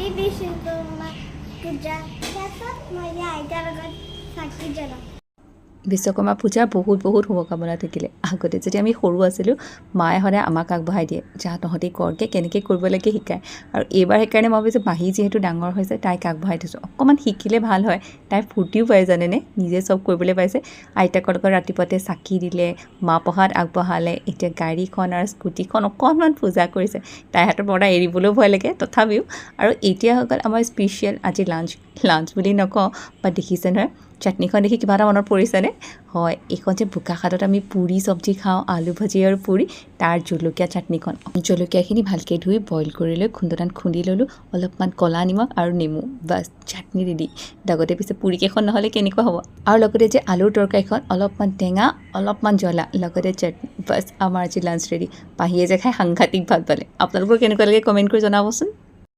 বিশ্বকৰ্মা পূজা তাৰপাছত মই আইতাৰ লগত চাকি জ্বলাওঁ বিশ্বকৰ্মা পূজাৰ বহুত শুভকামনা থাকিলে আগতে যেতিয়া আমি সৰু আছিলোঁ মায়ে সদায় আমাক আগবঢ়াই দিয়ে যা তহঁতি কৰকে কেনেকৈ কৰিব লাগে শিকায় আৰু এইবাৰ সেইকাৰণে মই ভাবিছোঁ মাহী যিহেতু ডাঙৰ হৈছে তাইক আগবঢ়াই থৈছোঁ অকণমান শিকিলে ভাল হয় তাই ফূৰ্তিও পায় জানেনে নিজে চব কৰিবলৈ পাইছে আইতাকৰ লগত ৰাতিপুৱাতে চাকি দিলে মাহ প্ৰসাদ আগবঢ়ালে এতিয়া গাড়ীখন আৰু স্কুটিখন অকণমান পূজা কৰিছে তাইৰ হাতৰ পৰা এৰিবলৈও ভয় লাগে তথাপিও আৰু এতিয়া হৈ গ'ল আমাৰ স্পেচিয়েল আজি লাঞ্চ বুলি নকওঁ বা দেখিছে নহয় চাটনিখন দেখি কিবা এটা মনত পৰিছেনে হয় এইখন যে বোকাখাতত আমি পুৰি চব্জি খাওঁ আলু ভাজি আৰু পুৰি তাৰ জলকীয়া চাটনিখন জলকীয়াখিনি ভালকৈ ধুই বইল কৰি লৈ খুন্দনাত খুন্দি ল'লোঁ অলপমান ক'লা নিমখ আৰু নেমু বাছ চাটনি ৰেডি লগতে পিছে পুৰিকেইখন নহ'লে কেনেকুৱা হ'ব আৰু লগতে যে আলুৰ তৰকাৰীখন অলপমান টেঙা অলপমান জ্বলা লগতে চাটনি বাছ আমাৰ আজি লাঞ্চ ৰেডি পাহিয়ে যে খাই সাংঘাতিক ভাল পালে আপোনালোকৰ কেনেকুৱা লাগে কমেণ্ট কৰি জনাবচোন